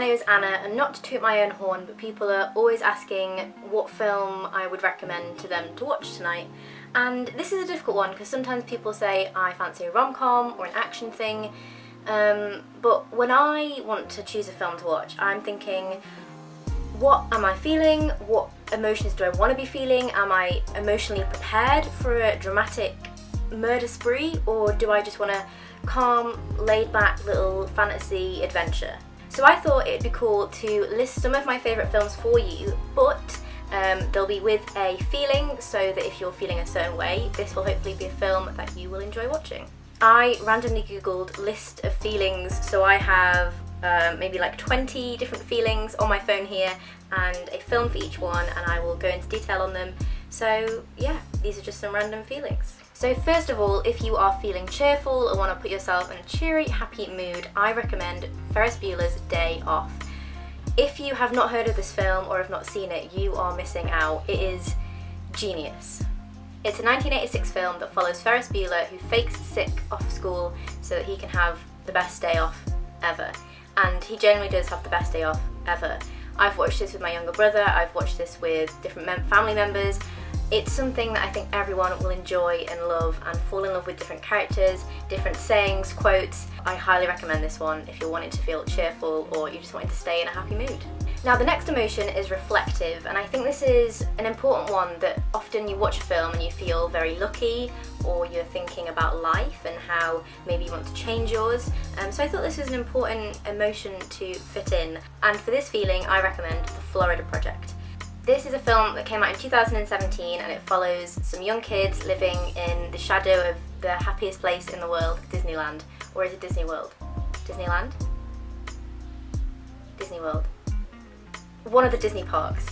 name is Anna, and not to toot my own horn, but people are always asking what film I would recommend to them to watch tonight. And this is a difficult one because sometimes people say I fancy a rom-com or an action thing, but when I want to choose a film to watch, I'm thinking, what am I feeling? What emotions do I want to be feeling? Am I emotionally prepared for a dramatic murder spree, or do I just want a calm, laid-back little fantasy adventure? So I thought it'd be cool to list some of my favourite films for you, but they'll be with a feeling, so that if you're feeling a certain way, this will hopefully be a film that you will enjoy watching. I randomly googled list of feelings, so I have maybe like 20 different feelings on my phone here and a film for each one, and I will go into detail on them. So yeah, these are just some random feelings. So first of all, if you are feeling cheerful or want to put yourself in a cheery, happy mood, I recommend Ferris Bueller's Day Off. If you have not heard of this film or have not seen it, you are missing out. It is genius. It's a 1986 film that follows Ferris Bueller, who fakes sick off school so that he can have the best day off ever. And he generally does have the best day off ever. I've watched this with my younger brother, I've watched this with different family members. It's something that I think everyone will enjoy and love and fall in love with different characters, different sayings, quotes. I highly recommend this one if you're wanting to feel cheerful or you're just wanting to stay in a happy mood. Now the next emotion is reflective, and I think this is an important one that often you watch a film and you feel very lucky, or you're thinking about life and how maybe you want to change yours. So I thought this was an important emotion to fit in, and for this feeling I recommend The Florida Project. This is a film that came out in 2017 and it follows some young kids living in the shadow of the happiest place in the world, Disneyland. Or is it Disney World? Disneyland? Disney World. One of the Disney parks.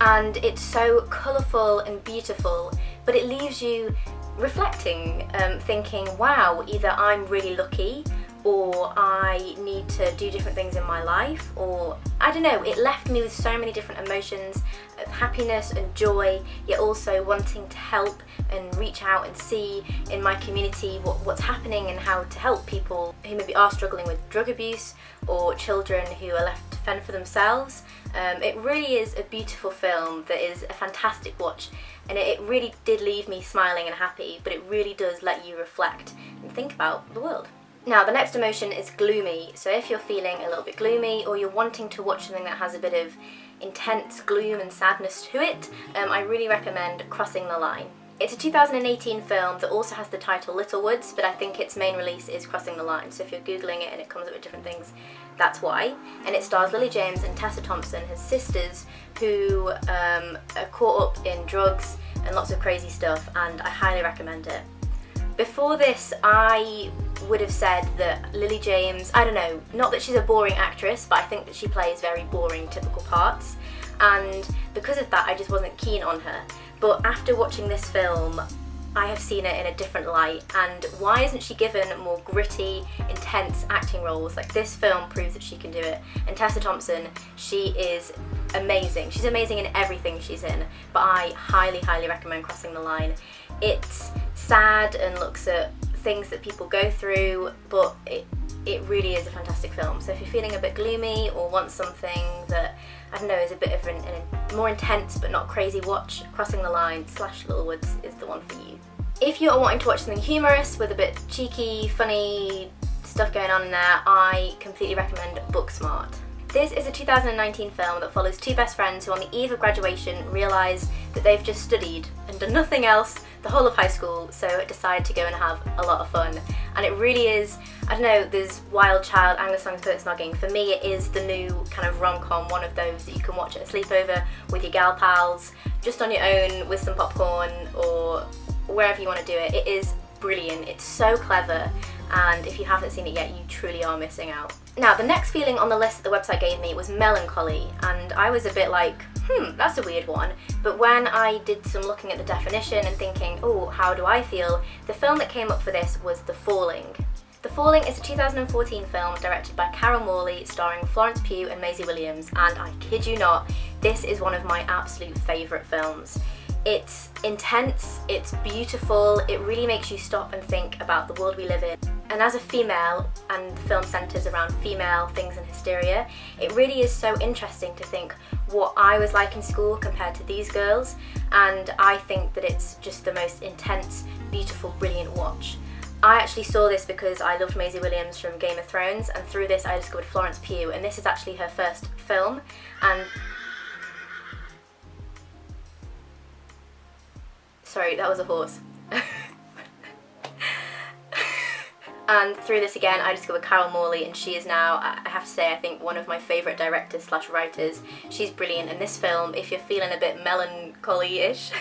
And it's so colourful and beautiful, but it leaves you reflecting, thinking, wow, either I'm really lucky, or I need to do different things in my life, or I don't know, it left me with so many different emotions of happiness and joy, yet also wanting to help and reach out and see in my community what's happening and how to help people who maybe are struggling with drug abuse or children who are left to fend for themselves. It really is a beautiful film that is a fantastic watch, and it really did leave me smiling and happy, but it really does let you reflect and think about the world. Now the next emotion is gloomy, so if you're feeling a little bit gloomy or you're wanting to watch something that has a bit of intense gloom and sadness to it, I really recommend Crossing the Line. It's a 2018 film that also has the title Little Woods, but I think its main release is Crossing the Line, so if you're googling it and it comes up with different things, that's why. And it stars Lily James and Tessa Thompson, his sisters, who are caught up in drugs and lots of crazy stuff, and I highly recommend it. Before this, I would have said that Lily James, I don't know, not that she's a boring actress, but I think that she plays very boring, typical parts, and because of that I just wasn't keen on her. But after watching this film, I have seen it in a different light, and why isn't she given more gritty, intense acting roles? Like, this film proves that she can do it. And Tessa Thompson, she is amazing. She's amazing in everything she's in, but I highly, highly recommend Crossing the Line. It's sad and looks at things that people go through, but it really is a fantastic film. So if you're feeling a bit gloomy or want something that, I don't know, is a bit of a more intense but not crazy watch, Crossing the Line / Little Woods is the one for you. If you are wanting to watch something humorous with a bit cheeky, funny stuff going on in there, I completely recommend Booksmart. This is a 2019 film that follows two best friends who on the eve of graduation realise that they've just studied and done nothing else the whole of high school, so decide to go and have a lot of fun. And it really is, I don't know, there's Wild Child, Anglo-Saxon Spurt Snogging. For me it is the new kind of rom-com, one of those that you can watch at a sleepover with your gal pals, just on your own with some popcorn or wherever you want to do it. It is brilliant, it's so clever, and if you haven't seen it yet, you truly are missing out. Now, the next feeling on the list that the website gave me was melancholy, and I was a bit like, that's a weird one, but when I did some looking at the definition and thinking, oh, how do I feel, the film that came up for this was The Falling. The Falling is a 2014 film directed by Carol Morley, starring Florence Pugh and Maisie Williams, and I kid you not, this is one of my absolute favourite films. It's intense, it's beautiful, it really makes you stop and think about the world we live in. And as a female, and the film centres around female things and hysteria, it really is so interesting to think what I was like in school compared to these girls, and I think that it's just the most intense, beautiful, brilliant watch. I actually saw this because I loved Maisie Williams from Game of Thrones, and through this I discovered Florence Pugh, and this is actually her first film, and sorry, that was a horse. And through this again, I discovered Carol Morley, and she is now, I have to say, I think one of my favourite directors slash writers. She's brilliant, and this film, if you're feeling a bit melancholy-ish,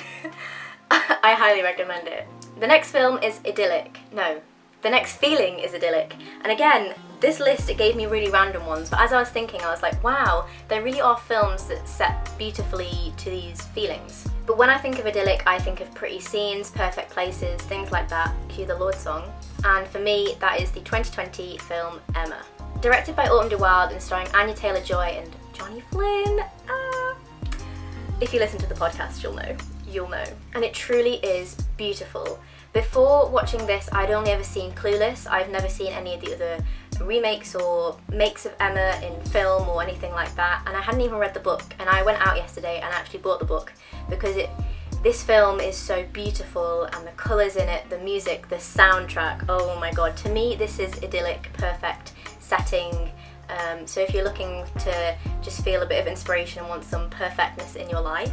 I highly recommend it. The next film is idyllic. No, the next feeling is idyllic. And again, this list, it gave me really random ones, but as I was thinking, I was like, wow, there really are films that set beautifully to these feelings. But when I think of idyllic, I think of pretty scenes, perfect places, things like that, cue the Lord song. And for me, that is the 2020 film Emma. Directed by Autumn de Wilde and starring Anya Taylor-Joy and Johnny Flynn. If you listen to the podcast, you'll know. You'll know. And it truly is beautiful. Before watching this, I'd only ever seen Clueless. I've never seen any of the other remakes or makes of Emma in film or anything like that, and I hadn't even read the book, and I went out yesterday and actually bought the book because this film is so beautiful, and the colours in it, the music, the soundtrack, oh my god, to me this is idyllic, perfect setting. So if you're looking to just feel a bit of inspiration and want some perfectness in your life,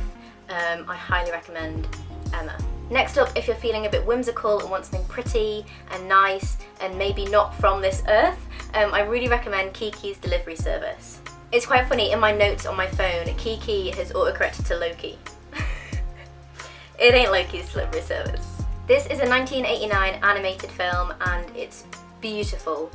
I highly recommend Emma. Next up, if you're feeling a bit whimsical and want something pretty and nice and maybe not from this earth, I really recommend Kiki's Delivery Service. It's quite funny, in my notes on my phone, Kiki has autocorrected to Loki. It ain't Loki's Delivery Service. This is a 1989 animated film and it's beautiful.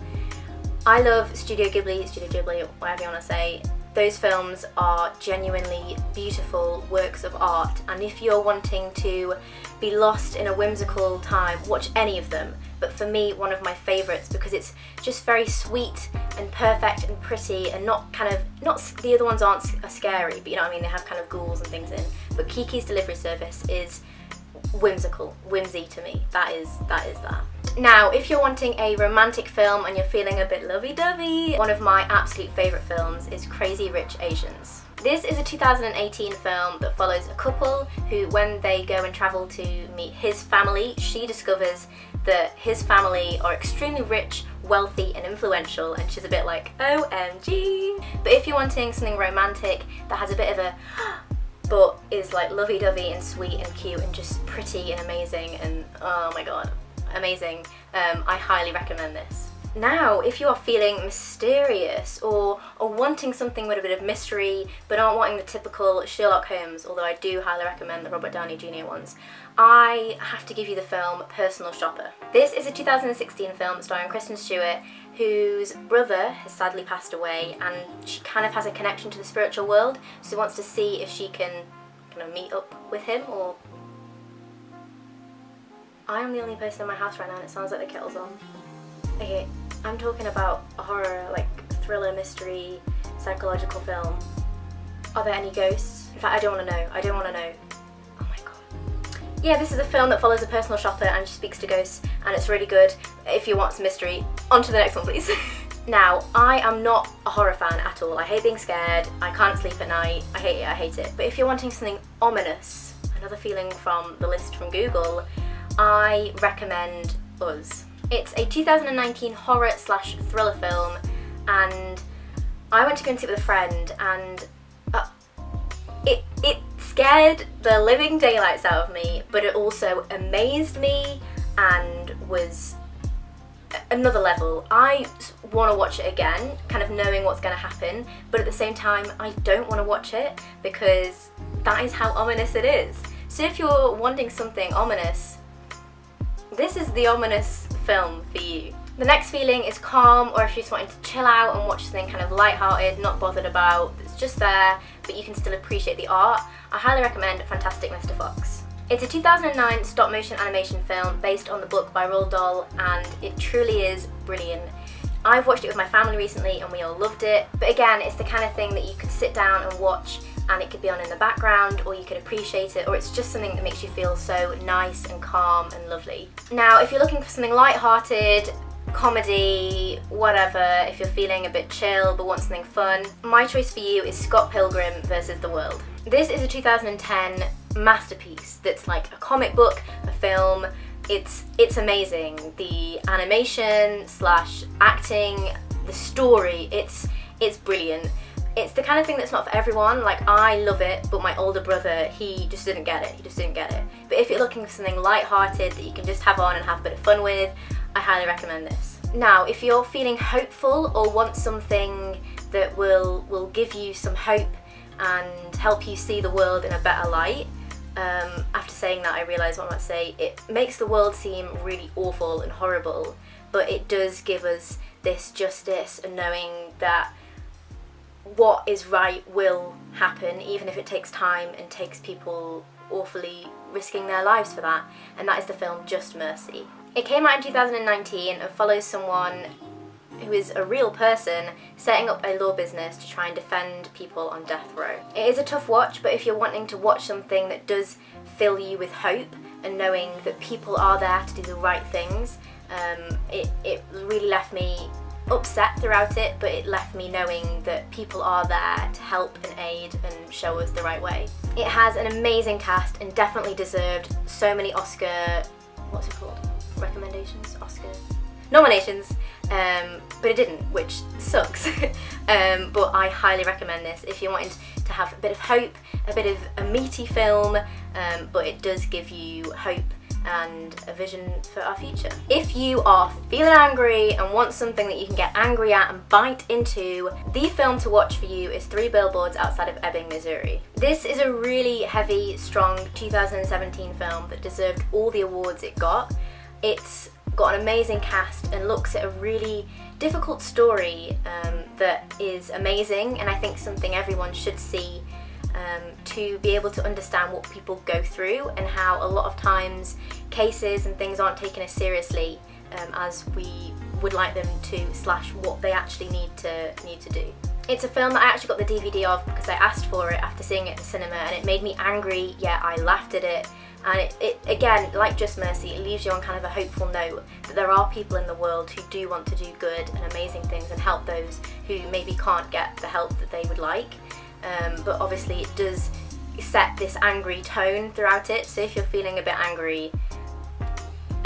I love Studio Ghibli, whatever you want to say. Those films are genuinely beautiful works of art, and if you're wanting to be lost in a whimsical time, watch any of them. But for me, one of my favourites, because it's just very sweet and perfect and pretty, and not the other ones aren't scary, but you know what I mean, they have kind of ghouls and things in. But Kiki's Delivery Service is whimsical, whimsy to me. That is that. Now, if you're wanting a romantic film and you're feeling a bit lovey-dovey, one of my absolute favourite films is Crazy Rich Asians. This is a 2018 film that follows a couple who, when they go and travel to meet his family, she discovers that his family are extremely rich, wealthy and influential, and she's a bit like, OMG. But if you're wanting something romantic that has a bit of a but is like lovey-dovey and sweet and cute and just pretty and amazing and oh my god, amazing, I highly recommend this. Now, if you are feeling mysterious or wanting something with a bit of mystery but aren't wanting the typical Sherlock Holmes, although I do highly recommend the Robert Downey Jr. ones, I have to give you the film Personal Shopper. This is a 2016 film starring Kristen Stewart, whose brother has sadly passed away, and she kind of has a connection to the spiritual world, so wants to see if she can kind of meet up with him. Or I am the only person in my house right now and it sounds like the kettle's on. Okay, I'm talking about a horror, like thriller, mystery, psychological film. Are there any ghosts? In fact, I don't want to know. Oh my god. Yeah, this is a film that follows a personal shopper and she speaks to ghosts, and it's really good. If you want some mystery, on to the next one please. Now, I am not a horror fan at all. I hate being scared, I can't sleep at night, I hate it. But if you're wanting something ominous, another feeling from the list from Google, I recommend Us. It's a 2019 horror slash thriller film, and I went to go and see it with a friend, and it scared the living daylights out of me, but it also amazed me and was another level. I want to watch it again, kind of knowing what's going to happen, but at the same time I don't want to watch it because that is how ominous it is. So if you're wanting something ominous, this is the ominous film for you. The next feeling is calm, or if you're just wanting to chill out and watch something kind of light-hearted, not bothered about, it's just there, but you can still appreciate the art, I highly recommend Fantastic Mr. Fox. It's a 2009 stop-motion animation film based on the book by Roald Dahl, and it truly is brilliant. I've watched it with my family recently and we all loved it, but again, it's the kind of thing that you could sit down and watch and it could be on in the background, or you could appreciate it, or it's just something that makes you feel so nice and calm and lovely. Now, if you're looking for something light-hearted, comedy, whatever, if you're feeling a bit chill but want something fun, my choice for you is Scott Pilgrim vs. the World. This is a 2010 masterpiece that's like a comic book, a film. It's amazing. The animation / acting, the story, it's brilliant. It's the kind of thing that's not for everyone. Like, I love it, but my older brother, he just didn't get it. But if you're looking for something light-hearted that you can just have on and have a bit of fun with, I highly recommend this. Now, if you're feeling hopeful or want something that will give you some hope and help you see the world in a better light, after saying that, I realise what I'm about to say. It makes the world seem really awful and horrible, but it does give us this justice and knowing that what is right will happen, even if it takes time and takes people awfully risking their lives for that, and that is the film Just Mercy. It came out in 2019 and follows someone who is a real person setting up a law business to try and defend people on death row. It is a tough watch, but if you're wanting to watch something that does fill you with hope and knowing that people are there to do the right things, it really left me upset throughout it, but it left me knowing that people are there to help and aid and show us the right way. It has an amazing cast and definitely deserved so many Oscar, what's it called? Recommendations? Oscar? Nominations. But it didn't, which sucks. But I highly recommend this if you're wanting to have a bit of hope, a bit of a meaty film, but it does give you hope and a vision for our future. If you are feeling angry and want something that you can get angry at and bite into, the film to watch for you is 3 Billboards Outside of Ebbing, Missouri. This is a really heavy, strong 2017 film that deserved all the awards it got. It's got an amazing cast and looks at a really difficult story that is amazing, and I think something everyone should see to be able to understand what people go through and how a lot of times cases and things aren't taken as seriously as we would like them to, / what they actually need to do. It's a film that I actually got the DVD of because I asked for it after seeing it at the cinema, and it made me angry, yet I laughed at it. And it again, like Just Mercy, it leaves you on kind of a hopeful note that there are people in the world who do want to do good and amazing things and help those who maybe can't get the help that they would like. But obviously it does set this angry tone throughout it, so if you're feeling a bit angry,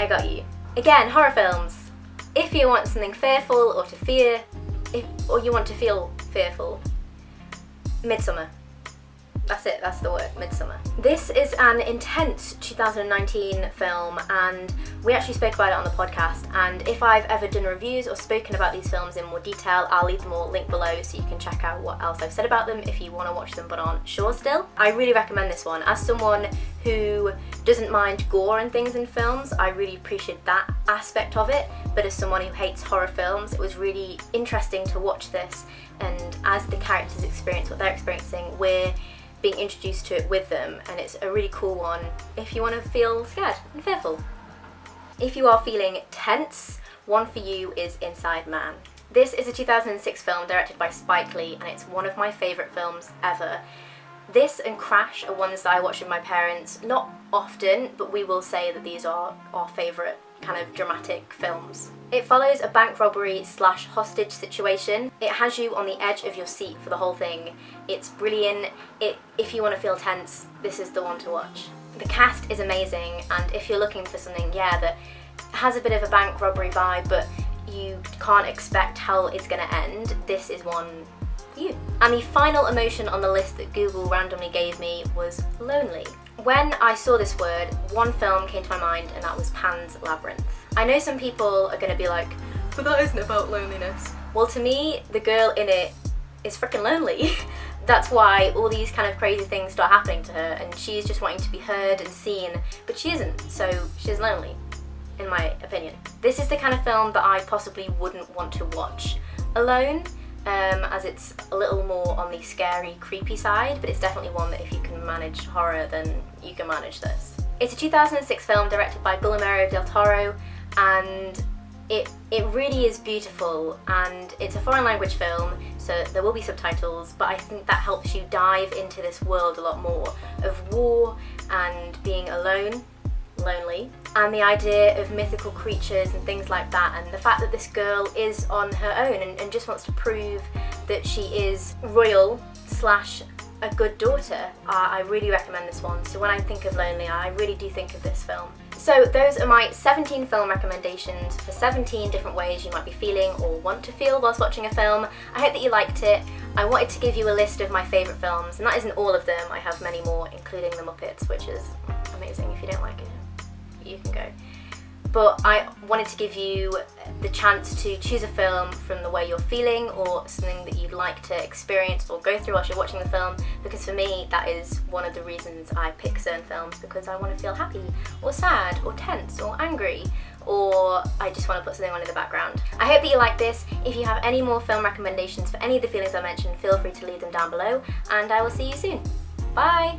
I got you. Again, horror films. If you want something fearful or to fear, or you want to feel fearful, Midsommar. That's it, that's the word, Midsommar. This is an intense 2019 film, and we actually spoke about it on the podcast, and if I've ever done reviews or spoken about these films in more detail, I'll leave them all linked below so you can check out what else I've said about them if you want to watch them but aren't sure still. I really recommend this one. As someone who doesn't mind gore and things in films, I really appreciate that aspect of it, but as someone who hates horror films, it was really interesting to watch this, and as the characters experience what they're experiencing, we're being introduced to it with them, and it's a really cool one if you want to feel scared and fearful. If you are feeling tense, one for you is Inside Man. This is a 2006 film directed by Spike Lee, and it's one of my favourite films ever. This and Crash are ones that I watch with my parents, not often, but we will say that these are our favourite kind of dramatic films. It follows a bank robbery / hostage situation. It has you on the edge of your seat for the whole thing. It's brilliant. If you want to feel tense, this is the one to watch. The cast is amazing, and if you're looking for something, that has a bit of a bank robbery vibe, but you can't expect how it's going to end, this is one for you. And the final emotion on the list that Google randomly gave me was lonely. When I saw this word, one film came to my mind, and that was Pan's Labyrinth. I know some people are going to be like, but that isn't about loneliness. Well, to me, the girl in it is freaking lonely. That's why all these kind of crazy things start happening to her, and she's just wanting to be heard and seen, but she isn't, so she's lonely, in my opinion. This is the kind of film that I possibly wouldn't want to watch alone, as it's a little more on the scary, creepy side, but it's definitely one that if you can manage horror, then you can manage this. It's a 2006 film directed by Guillermo del Toro, and It really is beautiful, and it's a foreign language film, so there will be subtitles, but I think that helps you dive into this world a lot more of war and being alone, lonely, and the idea of mythical creatures and things like that, and the fact that this girl is on her own and just wants to prove that she is royal slash a good daughter. I really recommend this one. So when I think of lonely, I really do think of this film. So those are my 17 film recommendations for 17 different ways you might be feeling or want to feel whilst watching a film. I hope that you liked it. I wanted to give you a list of my favourite films, and that isn't all of them. I have many more, including The Muppets, which is amazing. If you don't like it, you can go. But I wanted to give you the chance to choose a film from the way you're feeling or something that you'd like to experience or go through whilst you're watching the film, because for me that is one of the reasons I pick certain films, because I want to feel happy or sad or tense or angry, or I just want to put something on in the background. I hope that you like this. If you have any more film recommendations for any of the feelings I mentioned, feel free to leave them down below, and I will see you soon. Bye!